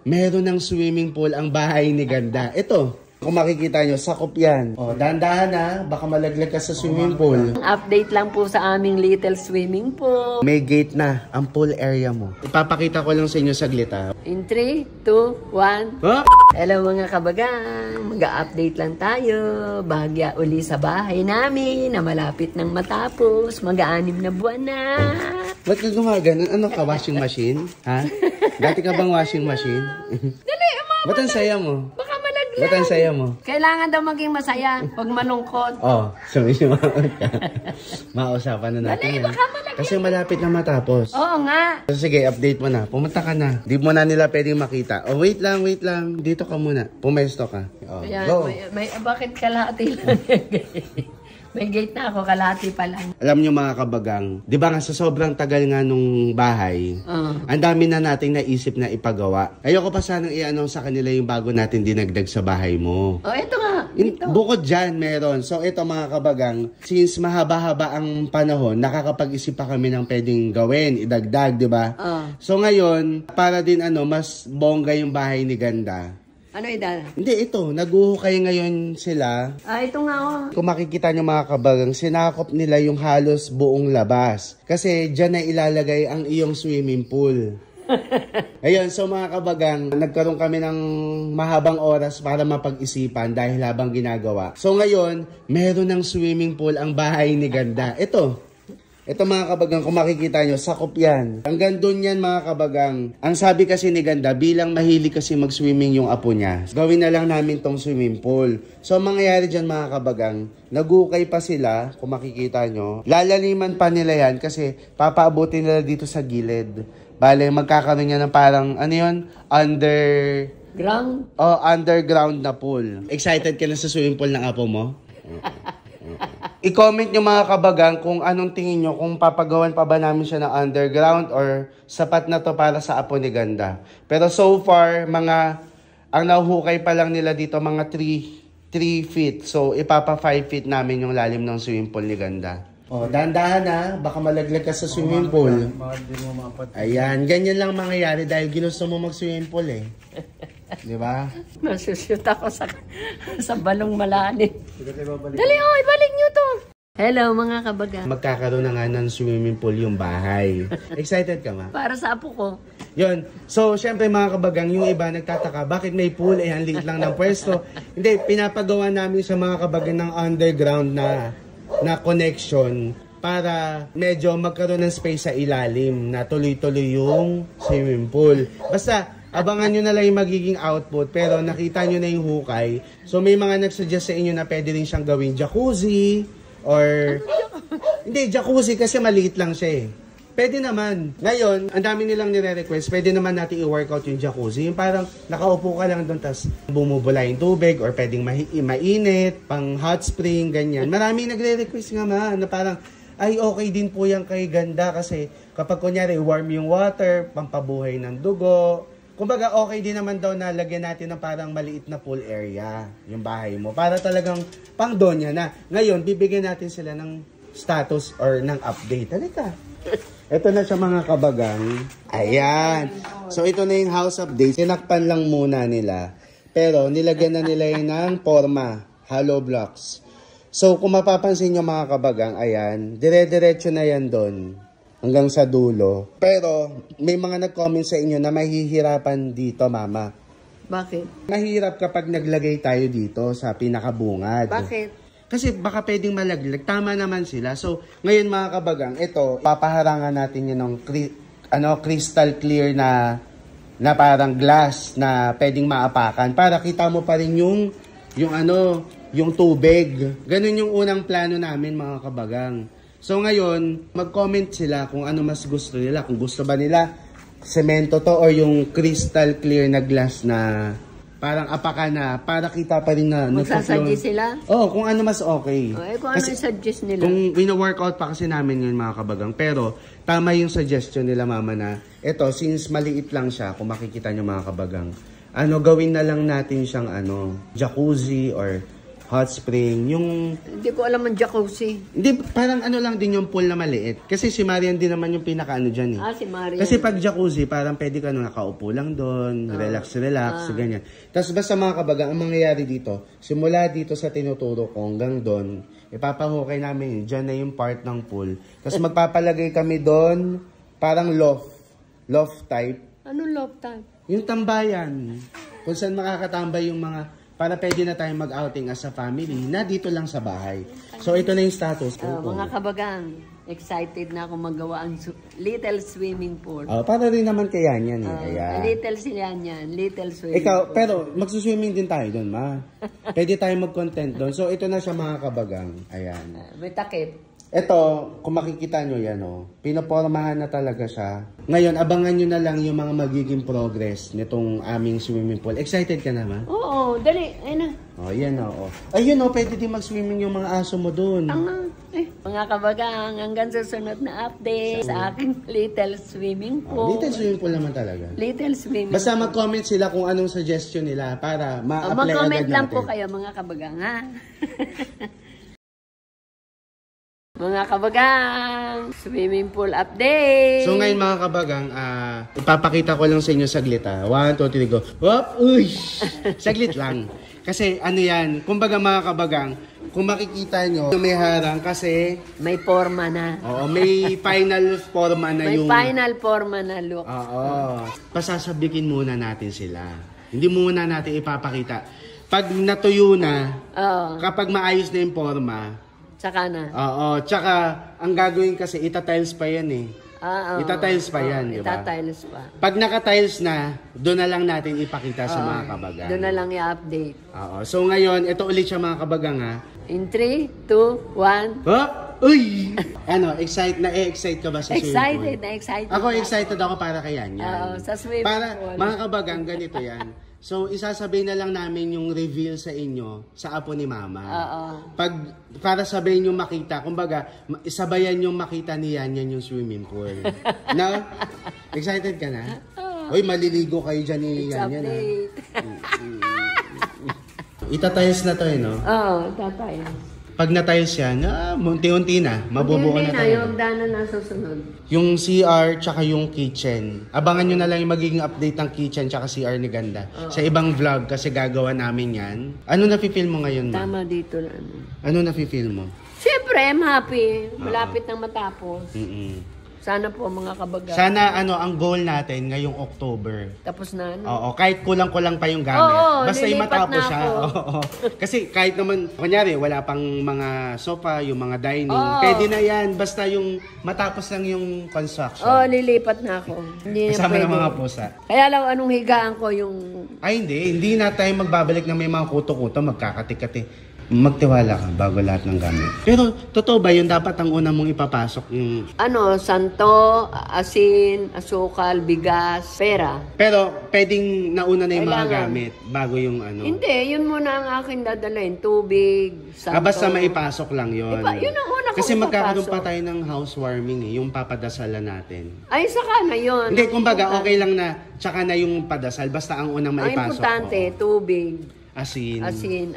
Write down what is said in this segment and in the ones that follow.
meron ng swimming pool ang bahay ni Ganda. Ito, kung makikita nyo, sakop yan. O, dahan-dahan na, baka malaglag ka sa swimming pool. Update lang po sa aming little swimming pool. May gate na ang pool area mo. Ipapakita ko lang sa inyo saglit ha. In 3, 2, 1. Oh! Hello mga kabagang, mag-update lang tayo. Bahagya uli sa bahay namin na malapit nang matapos. Mag-6 na buwan na. Ba't ka gumaganon? Ano ka, washing machine? Ha? Dati ka bang washing machine? Dali, mama. Ba't ang saya mo? Baka malaglag. Ba't ang saya mo? Kailangan daw maging masaya, huwag malungkot. Oh, sumisimawag ka. Mausapan na natin Dali, yan. baka malaglag. Kasi malapit na matapos. Oo nga. So, sige, update mo na. Pumunta ka na. Di mo na nila pwedeng makita. Oh, wait lang, wait lang. Dito ka muna. Pumesto ka. Oh, Ayan, go. bakit kalahati lang? May gate na ako, kalahati pa lang. Alam nyo mga kabagang, di ba nga sa sobrang tagal nga nung bahay, ang dami na nating naisip na ipagawa. Ayoko pa sanang i-announce sa kanila yung bago natin dinagdag sa bahay mo. Oh, ito nga. Bukod dyan, meron. So, ito mga kabagang, since mahaba-haba ang panahon, nakakapag-isip pa kami ng pwedeng gawin, idagdag, di ba? So, ngayon, para din mas bongga yung bahay ni Ganda. Ano idala? Hindi, ito. Naguhukay ngayon sila. Ito nga oh. Kung makikita nyo mga kabagang, sinakop nila yung halos buong labas. Kasi dyan na ilalagay ang iyong swimming pool. Ayun, so mga kabagang, nagkaroon kami ng mahabang oras para mapag-isipan dahil habang ginagawa. So ngayon, meron ng swimming pool ang bahay ni Ganda. Ito mga kabagang, kung makikita nyo, sakop yan. Hanggang doon yan mga kabagang. Ang sabi kasi ni Ganda, bilang mahilig kasi mag-swimming yung apo niya, gawin na lang namin tong swimming pool. So mangyayari dyan mga kabagang, nagukay pa sila, kung makikita nyo. Lalaliman pa nila yan kasi papaabutin nila dito sa gilid. Bale, magkakaroon niya ng parang, underground na pool. Excited ka na sa swimming pool ng apo mo? I-comment nyo mga kabagang kung anong tingin nyo, kung papagawan pa ba namin siya ng underground or sapat na to para sa apo ni Ganda. Pero so far, ang nahuhukay pa lang nila dito mga 3 feet. So ipapa 5 feet namin yung lalim ng swimming pool ni Ganda. Oh, dahan-dahan na, baka malaglag ka sa swimming pool. Ayan, ganyan lang mangyayari dahil ginusto mo mag-swimming pool eh. Di ba? Masushoot ako sa balong malalim. Dali, ibalik nyo to. Hello mga kabagang. Magkakaroon na nga ng swimming pool yung bahay. Excited ka ma? Para sa apo ko. Yun. So, syempre mga kabagang, yung iba nagtataka, bakit may pool? Ang liit lang ng pwesto. Hindi, pinapagawa namin sa mga kabagang ng underground na connection para medyo magkaroon ng space sa ilalim na tuloy-tuloy yung swimming pool. Basta, abangan nyo na lang yung magiging output, pero nakita nyo na yung hukay. So may mga nagsuggest sa inyo na pwede rin siyang gawin jacuzzi, or... Hindi, jacuzzi kasi maliit lang siya eh. Pwede naman. Ngayon, ang dami nilang nire-request, pwede naman natin i-workout yung jacuzzi. Yung parang nakaupo ka lang doon, tas bumubula yung tubig, or pwedeng mainit, pang hot spring, ganyan. Maraming nagre-request nga na parang, ay okay din po yan kay Ganda kasi kapag kunyari warm yung water, pampabuhay ng dugo. Kumbaga, okay din naman daw na lagyan natin ng parang maliit na pool area yung bahay mo. Para talagang pang donya na. Ngayon, bibigyan natin sila ng status or ng update. Halika. Ito na siya mga kabagang. Ayan. So, ito na yung house update. Sinakpan lang muna nila. Pero, nilagyan na nila yun ng forma. Hollow blocks. So, kung mapapansin nyo mga kabagang, ayan. Dire-diretso na yan doon. Hanggang sa dulo. Pero, may mga nag-comment sa inyo na mahihirapan dito, mama. Bakit? Mahirap kapag naglagay tayo dito sa pinakabungad. Bakit? Kasi baka pwedeng malaglag. Tama naman sila. So, ngayon mga kabagang, ito, papaharangan natin yun ng crystal clear na parang glass na pwedeng maapakan. Para kita mo pa rin yung tubig. Ganun yung unang plano namin mga kabagang. So ngayon, mag-comment sila kung ano mas gusto nila. Kung gusto ba nila semento to or yung crystal clear na glass na parang apakan na para kita pa rin na magsasuggest sila? Oo, kung ano mas okay. Kung ano yung suggest nila? Kung wino-workout pa kasi namin yun mga kabagang. Pero tama yung suggestion nila mama na eto, since maliit lang siya, kung makikita nyo mga kabagang, gawin na lang natin siyang jacuzzi or hot spring, yung... Hindi ko alam ang jacuzzi. Hindi, parang ano lang din yung pool na maliit. Kasi si Marian din naman yung pinaka-ano dyan eh. Si Marian. Kasi pag jacuzzi, parang pwede ka nakaupo lang doon, relax, ganyan. Tapos basta mga kabagang, ang mangyayari dito, simula dito sa tinuturo ko hanggang doon, ipapahukay namin, dyan na yung part ng pool. Tapos magpapalagay kami doon, parang loft type. Anong loft type? Yung tambayan. Kung saan makakatambay yung mga, para pwede na tayong mag-outing as a family na dito lang sa bahay. So ito na yung status. Mga kabagang, excited na ako magawa ang little swimming pool. Para rin naman kaya yan eh. Little sila yan, little swimming Ikaw, pool. pero magsuswimming din tayo doon, ma. Pwede tayo mag-content doon. So ito na siya mga kabagang. Ayan. May takip. Ito, kung makikita nyo yan, pinopormahan na talaga siya. Ngayon, abangan nyo na lang yung mga magiging progress nitong aming swimming pool. Excited ka na, ma? Oo, dali. Ayun na. Yan Ayun pwede din mag-swimming yung mga aso mo doon. Mga kabagang, hanggang susunod na update sa aking little swimming pool. Little swimming pool naman talaga. Little swimming Basta pool. mag-comment sila kung anong suggestion nila para ma-apply agad natin. Mag-comment lang po kayo mga kabagang, ha? Mga kabagang, swimming pool update. So ngayon mga kabagang, ipapakita ko lang sa inyo saglit 1, 2, 3, go. Whoop! Uy! Saglit lang. Kasi ano yan, kumbaga mga kabagang, kung makikita nyo, may harang kasi... May forma na. Oo, may final forma na yung... May final forma na look. Oo. Pasasabikin muna natin sila. Hindi muna natin ipapakita. Pag natuyo na, kapag maayos na yung forma, tsaka na. Tsaka ang gagawin kasi itatiles pa yan eh. Itatiles pa yan, di ba? Itatiles pa. Pag naka-tiles na, doon na lang natin ipakita sa mga kabagang. Doon na lang i-update. So ngayon, ito ulit siya mga kabagang ha. In 3, 2, 1. Uy! Excite ka ba sa swimming pool? Excited. Ako excited ako para kay yan. Sa swimming pool. Mga kabagang, ganito yan. So, isasabihin na lang namin yung reveal sa inyo sa apo ni Mama. Para sabihin nyo makita, kumbaga, isabayan yung makita ni Yan yung swimming pool. No? Excited ka na? Uy, maliligo kayo dyan ni Yan Yan. Itatiles na to no? Oo, itatiles. Pag na-tiles yan, unti-unti na, mabubuo na tayo. Yung hagdanan na susunod. Yung CR tsaka yung kitchen. Abangan nyo na lang yung magiging update ng kitchen tsaka CR ni Ganda. Sa ibang vlog kasi gagawa namin yan. Ano na-feel mo ngayon, ma? Tama dito na. Ano na-feel mo? Siyempre, I'm happy. Malapit nang matapos. Sana po mga kabagang. Sana ang goal natin ngayong October. Tapos na kahit kulang-kulang pa yung gamit. Basta matapos siya. Kasi kahit naman, kunyari, wala pang mga sofa, yung mga dining. Pwede na yan. Basta yung matapos lang yung construction. Lilipat na ako. Kasama ng mga pusa. Kaya lang anong higaan ko yung... Ay hindi na tayo magbabalik na may mga kuto-kuto, magkakati-kati. Magtiwala ka bago lahat ng gamit. Pero totoo ba yun dapat ang una mong ipapasok yung... santo, asin, asukal, bigas, pera. Pero pwedeng nauna na yung mga gamit bago yung Hindi, yun muna ang akin dadalhin. Tubig, santo. Basta maipasok lang yun. Yun ang una Kasi magkakaroon pa tayo ng housewarming yung papadasalan natin. Ay, saka na yun. Hindi, kumbaga okay lang na tsaka na yung padasal. Basta ang unang maipasok. Ang importante, tubig. Asin,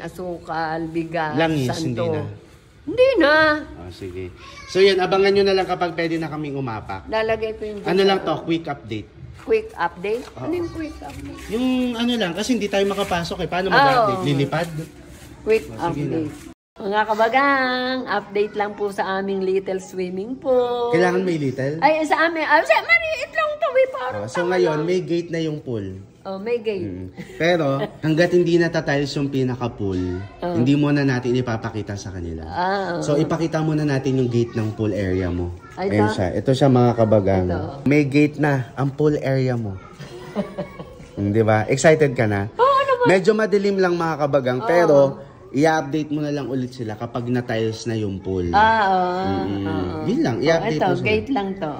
asukal, bigas, langis, santo. Hindi na. Sige. So yan, abangan nyo na lang kapag pwede na kaming umapak. Lalagay ko yung... Ano lang to, quick update. Quick update? Ano yung quick update? Yung lang, kasi hindi tayo makapasok Paano mag-update? Lilipad? Quick update. Mga kabagang, update lang po sa aming little swimming pool. Kailangan may little? Ay, sa amin. Maliit lang to. Parang so ngayon, may gate na yung pool. May gate. Pero, hanggat hindi natatiles yung pinaka-pool, hindi muna natin ipapakita sa kanila. So, ipakita muna natin yung gate ng pool area mo. Ayun siya. Ito siya mga kabagang. May gate na ang pool area mo. Di ba? Excited ka na? Oo naman. Medyo madilim lang mga kabagang, pero i-update mo na lang ulit sila kapag na-tiles na yung pool. Yun lang, i-update mo sila. Gate lang to.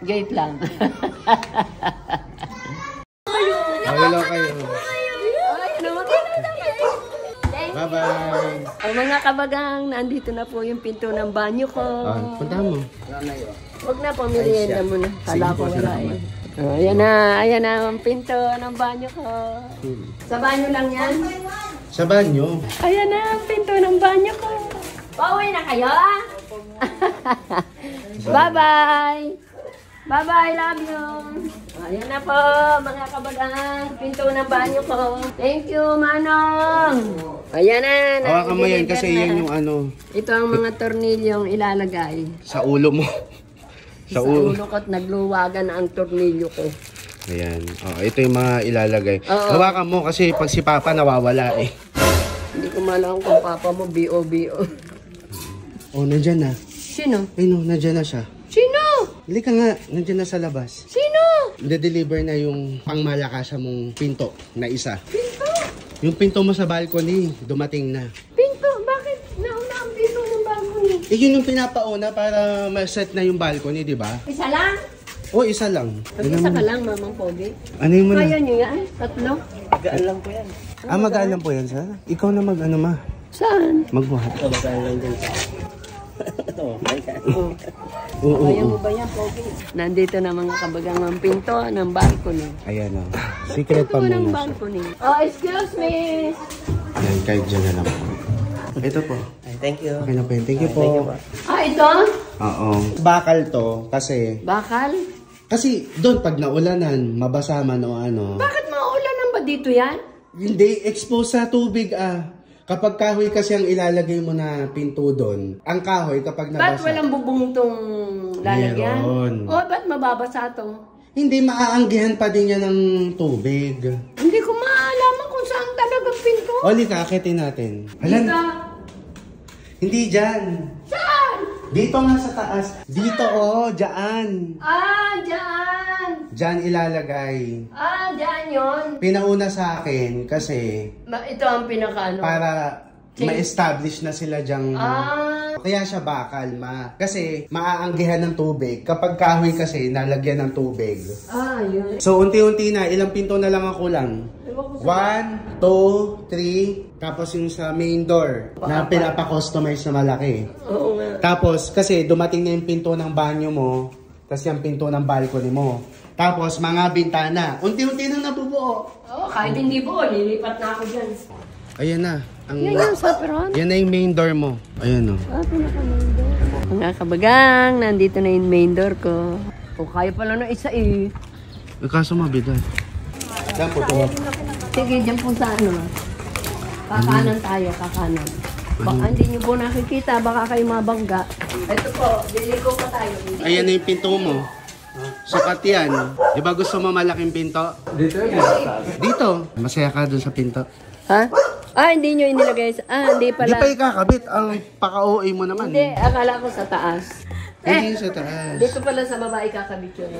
Gate lang. Hello kayo. Bye-bye. Mga kabagang, nandito na po yung pinto ng banyo ko. Punta mo. Huwag na, pamilienda mo na. Kala ko wala ayan na ang pinto ng banyo ko. Sa banyo lang yan? Sa banyo. Ayan na, ang pinto ng banyo ko. Pauwi na kayo? Bye-bye! Bye-bye, love you! Ayan na po, mga kabagang, pinto ng banyo ko. Thank you, Manong! Ayan na, Hawakan mo yan na-deliver kasi na. yan yung ano, Ito ang mga tornilyong ilalagay. sa ulo mo. Sa ulo ko at nagluwagan na ang tornilyo ko. Ayan. Ito yung mga ilalagay. Oo. Hawakan mo kasi pag si Papa nawawala eh. Hindi ko malang kung papa mo B.O.B.O. Oh, nandyan na. Sino? Ay no, nandyan na siya. Sino? Halika nga, nandyan na sa labas. Sino? Na-deliver na yung pangmalakasan mong pinto na isa. Pinto? Yung pinto mo sa balcony, dumating na. Pinto? Bakit nauna ang pinto ng balcony? Eh, yun yung pinapauna para ma-set na yung balcony, di ba? Isa lang? O, isa lang. Mag-isa ka lang, Mamang Pogi. Ano yung Kaya muna? nyo yan? Tatlo? Gaan lang po yan. Magaan lang po yan, sir. Ikaw na mag-ano ma. Saan? Magbuhat. Ito, magaan lang din sa... Oo, may Oh. Oo, Kaya oo. mo ba yan, Pogi? Nandito na mga kabagang ang pinto ng balcony. Ayan o. Secret pa Pinto ng muna siya. balcony. Oh, excuse me! Ayan, kahit dyan na lang. Ito po. Ay, thank you. Okay na po yun. Thank you Thank you po. po. Ah, ito? Oo. Bakal to kasi... Bakal? Kasi doon pag naulanan, mabasa man o ano. Bakit maulanan ba dito yan? Hindi, expose sa tubig ah. Kapag kahoy kasi ang ilalagay mo na pinto doon, ang kahoy kapag Ba't nabasa, walang bubong tong lalagyan? Meron. O, ba't mababasa to? hindi maaanggihan pa din yan ng tubig. Hindi ko maalaman kung saan talaga pinto. Oli, kakitin natin. Alam, Dito. hindi dyan. Saan? Dito nga sa taas. Dito dyan. Ah, dyan. Dyan ilalagay. Ah, dyan yun. Pinauna sa akin kasi Ito ang pinakaano. para ma-establish na sila dyang... Ah, Kaya siya bakal, ma. Kasi maaanggihan ng tubig. Kapag kahoy kasi, nalagyan ng tubig. yun. So, unti-unti na. Ilang pinto na lang ako lang. Ewan ko sa- 1, 2, 3. Tapos yung sa main door na pinapa-customize na malaki. Oo nga. Tapos, kasi dumating na yung pinto ng banyo mo. Tapos yung pinto ng balcony mo. Tapos, mga bintana. Unti-unti nang nabubuo. Oo, kahit hindi po, lilipat na ako dyan. Ayan na. Yan yung sa peron. Yan na yung main door mo. Ayan o. Ah, pinaka-main door. Mga kabagang, nandito na yung main door ko. O, kaya pala na isa eh. Kaso mabigat. Yan po ito. Sige, dyan po sa ano. Kakanan tayo, kakanan. Baka hindi nyo po nakikita, baka kayo mabangga. Ito po, liliko pa tayo. Ayan na yung pinto mo. Sukat yan. Di ba gusto mo malaking pinto? Dito. Masaya ka dun sa pinto. Ha? Ah, hindi nyo inilagay sa... Ah, hindi Di pala. pa ikakabit. Ang paka-OA mo naman. Hindi, akala ko sa taas. Hindi sa taas. Dito pala sa baba ikakabit yun.